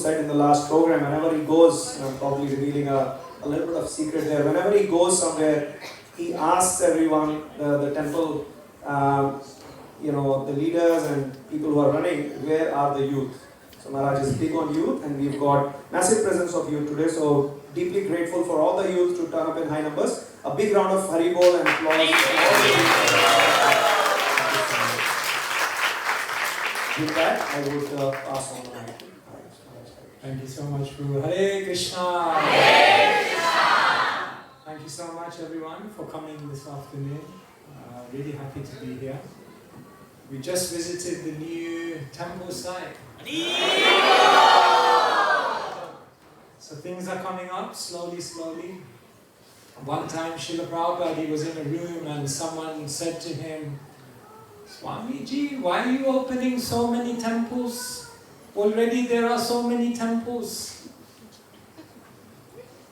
said in the last program, whenever he goes, I'm probably revealing a little bit of secret there, whenever he goes somewhere, he asks everyone, the temple, the leaders and people who are running, where are the youth? So Maharaj is big on youth, and we've got massive presence of youth today, so deeply grateful for all the youth to turn up in high numbers. A big round of Haribol and applause. With that, I would pass on the mic. Thank you so much, Guru. Hare Krishna. Hare Krishna. Thank you so much, everyone, for coming this afternoon. Really happy to be here. We just visited the new temple site. So things are coming up slowly, slowly. One time, Srila Prabhupada, he was in a room and someone said to him, Swamiji, why are you opening so many temples? Already there are so many temples.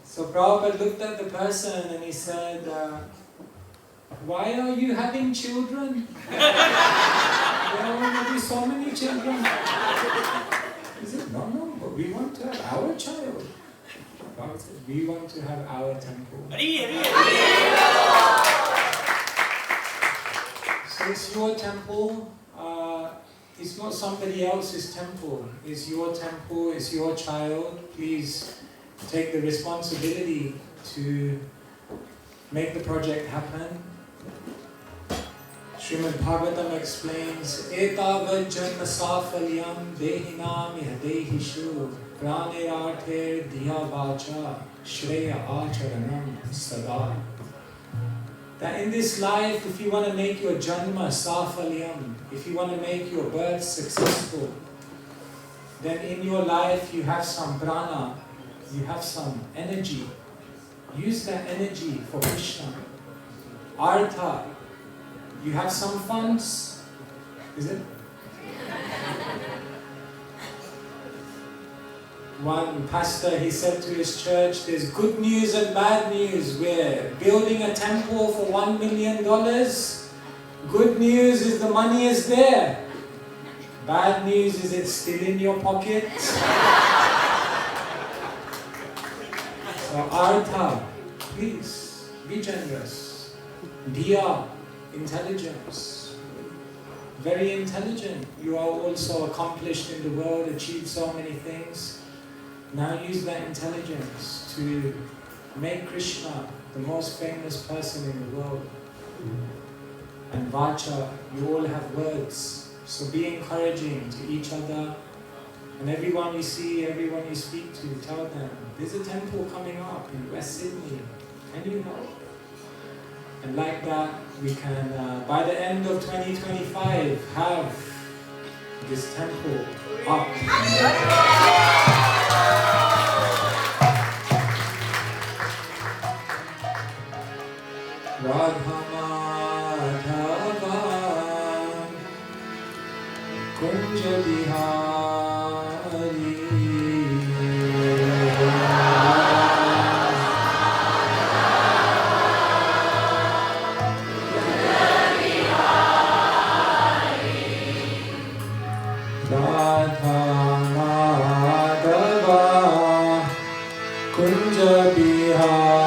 So Prabhupada looked at the person and he said, why are you having children? There are already so many children. He said, no, but we want to have our child. Prabhupada said, we want to have our temple. So it's your temple. It's not somebody else's temple. It's your temple, it's your child. Please take the responsibility to make the project happen. Srimadbhagavatam explains, Etavad janma safalyam dehinam yadehishu pranirarthe diya vacha shreya acharanam sada. That in this life, if you want to make your janma safalyam, if you want to make your birth successful, then in your life you have some prana, you have some energy. Use that energy for Krishna. Artha, you have some funds, is it? One pastor, he said to his church, there's good news and bad news. We're building a temple for $1 million. Good news is the money is there. Bad news is it's still in your pocket. So Artha, please, be generous. Diya, intelligence. Very intelligent. You are also accomplished in the world, achieved so many things. Now use that intelligence to make Krishna the most famous person in the world. And Vacha, you all have words. So be encouraging to each other. And everyone you see, everyone you speak to, tell them, there's a temple coming up in West Sydney. Can you help? And like that, we can, by the end of 2025, have this temple up. Radha Madhava Kunja Bihari Radha Madhava Kunja Bihari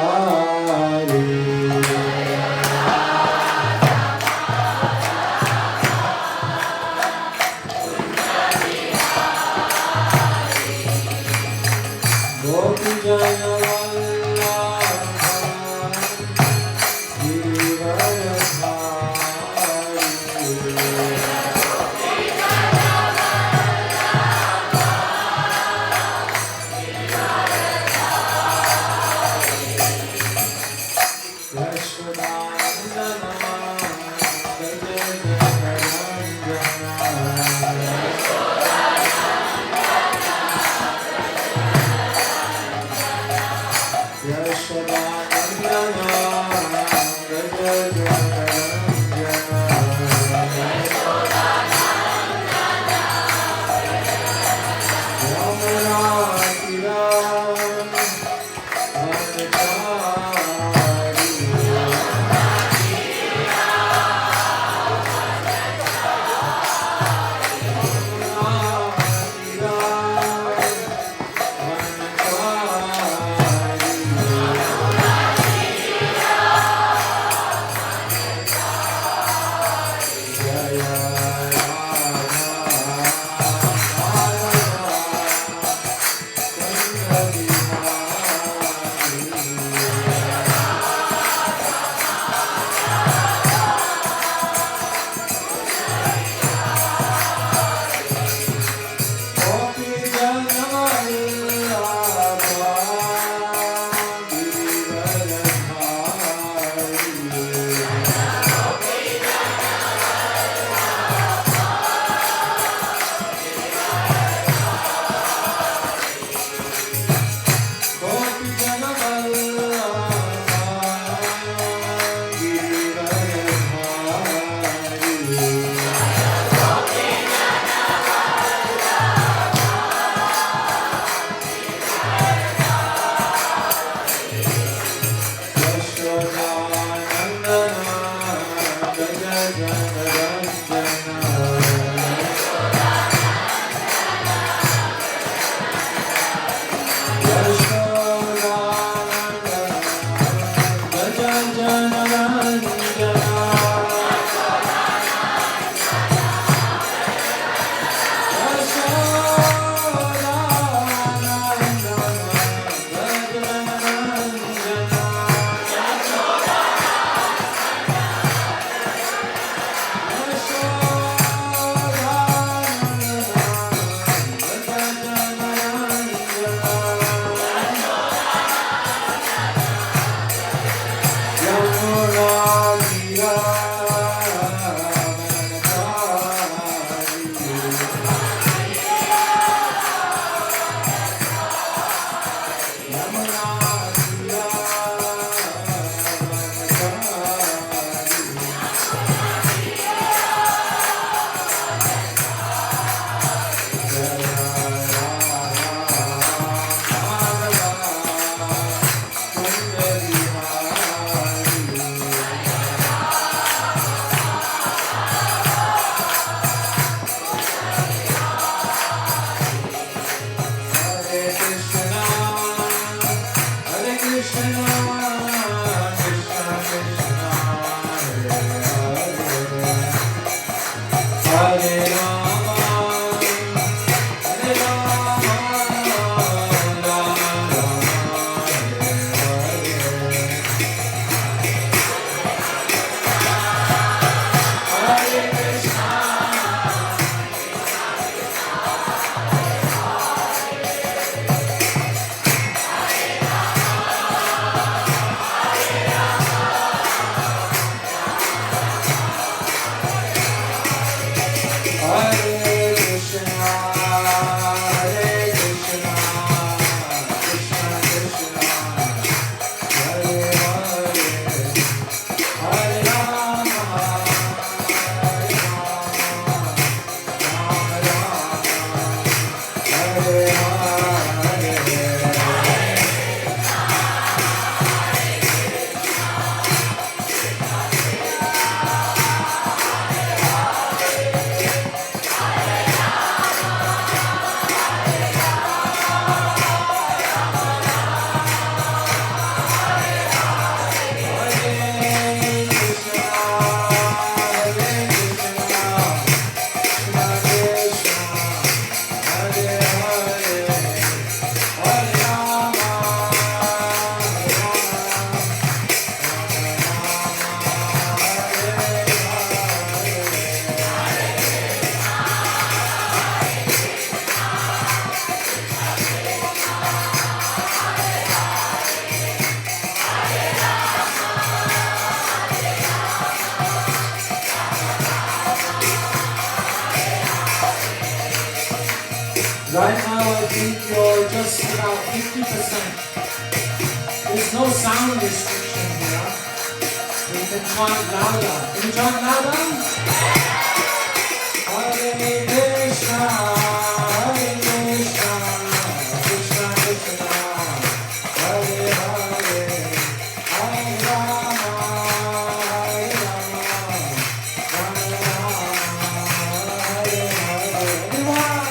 Right now I think you're just about 50%. There's no sound restriction here. We can chant louder. Can you chant louder? Hare Krishna, Hare Krishna, Krishna Krishna, Hare Hare, Hare Rama, Hare Rama, Rama Rama, Hare Hare. Everyone!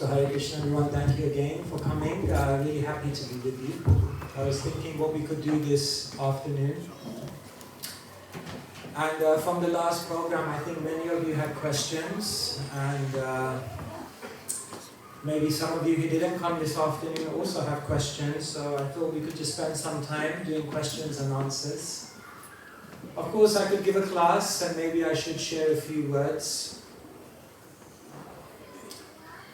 So Hare Krishna, everyone, thank you again for coming. Really happy to be with you. I was thinking what we could do this afternoon. And from the last program, I think many of you had questions, and maybe some of you who didn't come this afternoon also have questions, so I thought we could just spend some time doing questions and answers. Of course, I could give a class, and maybe I should share a few words.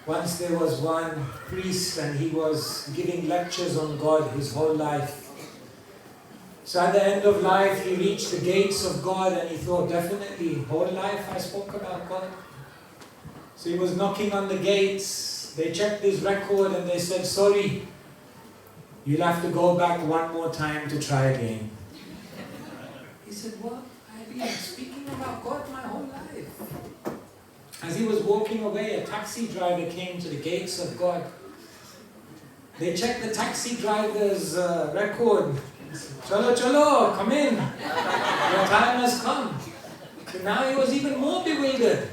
Once there was one priest, and he was giving lectures on God his whole life. So at the end of life, he reached the gates of God, and he thought, definitely, whole life I spoke about God. So he was knocking on the gates. They checked his record, and they said, sorry, you'll have to go back one more time to try again. He said, what? I've been speaking about God my whole life. As he was walking away, a taxi driver came to the gates of God. They checked the taxi driver's record. Chalo, chalo, come in. Your time has come. So now he was even more bewildered.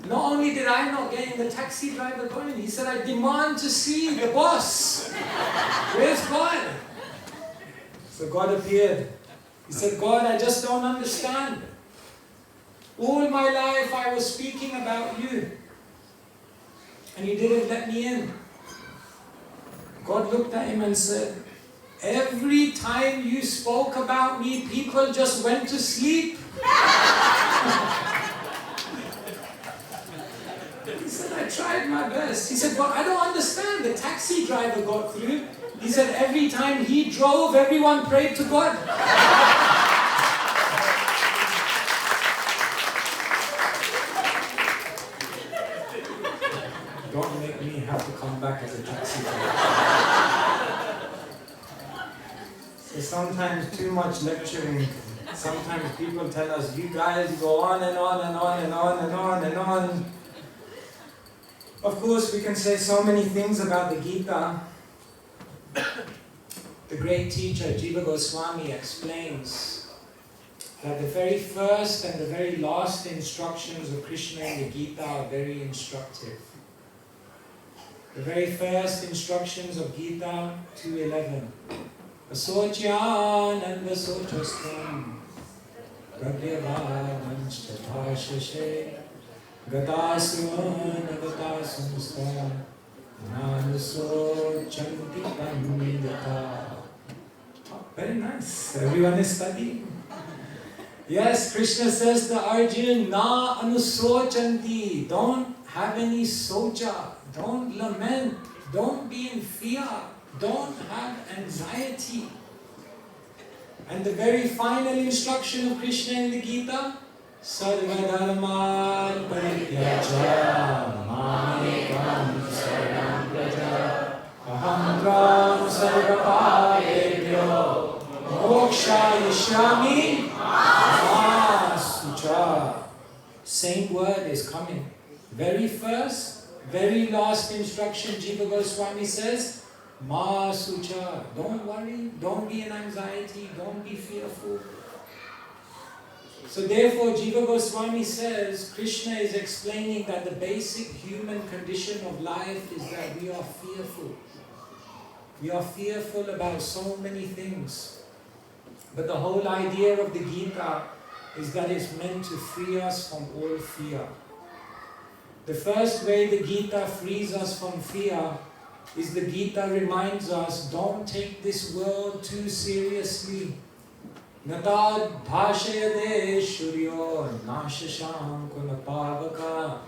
Not only did I not get in, the taxi driver got in. He said, I demand to see the boss. Where's God? So God appeared. He said, God, I just don't understand. All my life I was speaking about you, and you didn't let me in. God looked at him and said, every time you spoke about me, people just went to sleep. He said, I tried my best. He said, well, I don't understand. The taxi driver got through. He said, every time he drove, everyone prayed to God. Don't make me have to come back as a taxi driver. So sometimes too much lecturing. Sometimes people tell us, you guys go on and on and on and on and on and on. Of course, we can say so many things about the Gita. The great teacher, Jiva Goswami, explains that the very first and the very last instructions of Krishna in the Gita are very instructive. The very first instructions of Gita 2:11. Asocyananda sochastam pragyavadamcha bhashashe gatasun gatasunsta nanuso chanti pandita. Very nice. Everyone is studying. Yes, Krishna says to Arjuna, na anusochanti. Don't have any socha. Don't lament. Don't be in fear. Don't have anxiety. And the very final instruction of Krishna in the Gita, Sarvadharman parityaja mamekam saranam praja aham tvam sarvapapebhyo mokshayishyami ma sucha. Same word is coming. Very first, very last instruction, Jiva Goswami says, Ma Sucha, don't worry, don't be in anxiety, don't be fearful. So therefore, Jiva Goswami says, Krishna is explaining that the basic human condition of life is that we are fearful. We are fearful about so many things. But the whole idea of the Gita is that it's meant to free us from all fear. The first way the Gita frees us from fear is the Gita reminds us, don't take this world too seriously. Natad bhashayade shuryo nashasham kunapavaka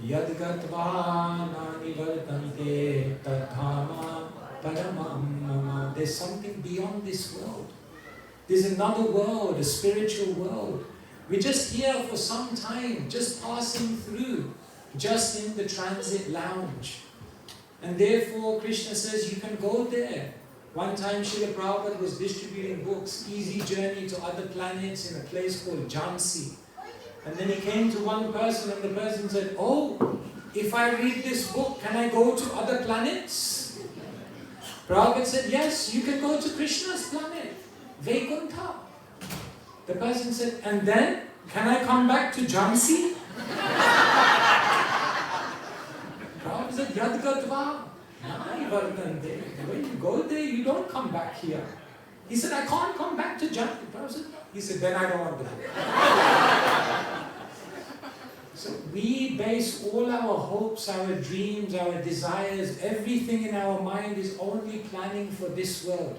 yadgatva nanivartante tathama paramam mama. There's something beyond this world. There's another world, a spiritual world. We're just here for some time, just passing through, just in the transit lounge. And therefore, Krishna says you can go there. One time, Srila Prabhupada was distributing books, Easy Journey to Other Planets, in a place called Jhansi. And then he came to one person, and the person said, oh, if I read this book, can I go to other planets? Prabhupada said, yes, you can go to Krishna's planet, Vaikuntha. The person said, and then, can I come back to Jhansi? Prabhupada said, Jagatva. When you go there, you don't come back here. He said, I can't come back to Jagatva. He said, then I don't want that. So we base all our hopes, our dreams, our desires, everything in our mind is only planning for this world.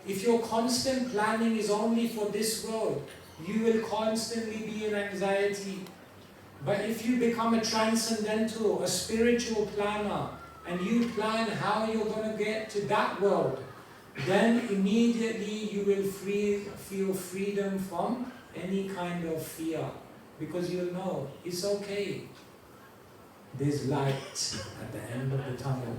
If your constant planning is only for this world, you will constantly be in anxiety. But if you become a transcendental, a spiritual planner, and you plan how you're going to get to that world, then immediately you will feel freedom from any kind of fear. Because you'll know, it's okay. There's light at the end of the tunnel.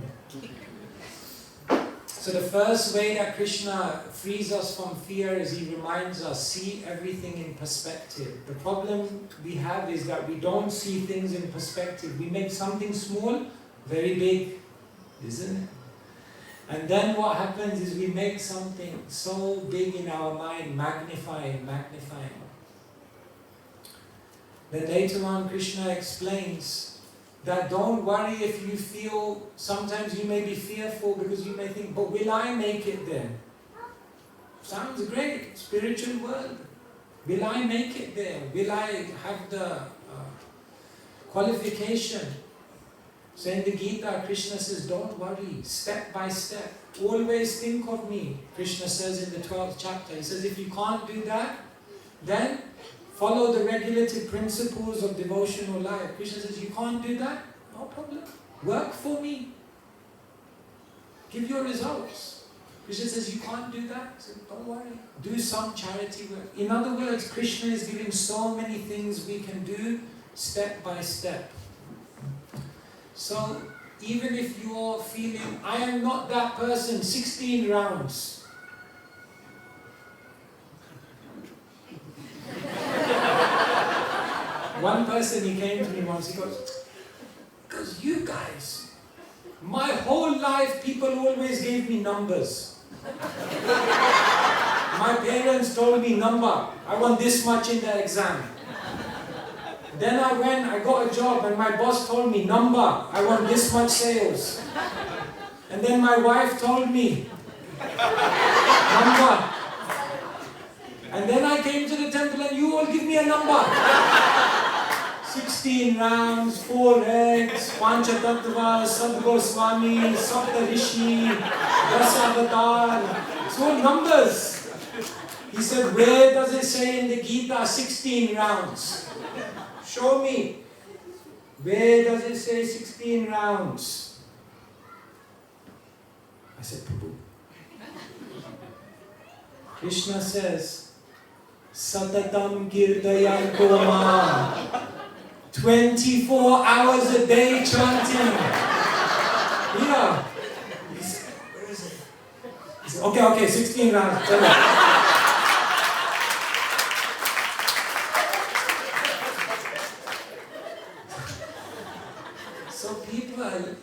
So the first way that Krishna frees us from fear is he reminds us, see everything in perspective. The problem we have is that we don't see things in perspective. We make something small, very big, isn't it? And then what happens is we make something so big in our mind, magnifying. Then later on Krishna explains that don't worry if you feel, sometimes you may be fearful because you may think, but will I make it there? Sounds great, spiritual world. Will I make it there? Will I have the qualification? So in the Gita, Krishna says, don't worry, step by step. Always think of me. Krishna says in the 12th chapter, he says, if you can't do that, then follow the regulative principles of devotional life. Krishna says, you can't do that? No problem. Work for me. Give your results. Krishna says, you can't do that? So don't worry. Do some charity work. In other words, Krishna is giving so many things we can do step by step. So even if you're feeling, I am not that person, 16 rounds. One person, he came to me once, he goes, because you guys, my whole life people always gave me numbers. My parents told me number, I want this much in the exam. Then I got a job and my boss told me number, I want this much sales. And then my wife told me number. And then I came to the temple and you all give me a number. 16 rounds, 4 eggs, Panchatattva, Sadguru Swami, Saptarishi, Dasavatar. It's all numbers. He said, where does it say in the Gita 16 rounds? Show me. Where does it say 16 rounds? I said, Prabhu. Krishna says, Satatam Kirtayan Koma. 24 hours a day chanting. Yeah. Where is it? He said, okay, 16 rounds. Tell me. So people,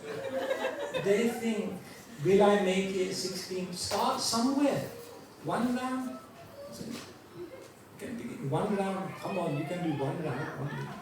they think, will I make it 16? Start somewhere. 1 round. You can begin 1 round. Come on, you can do 1 round.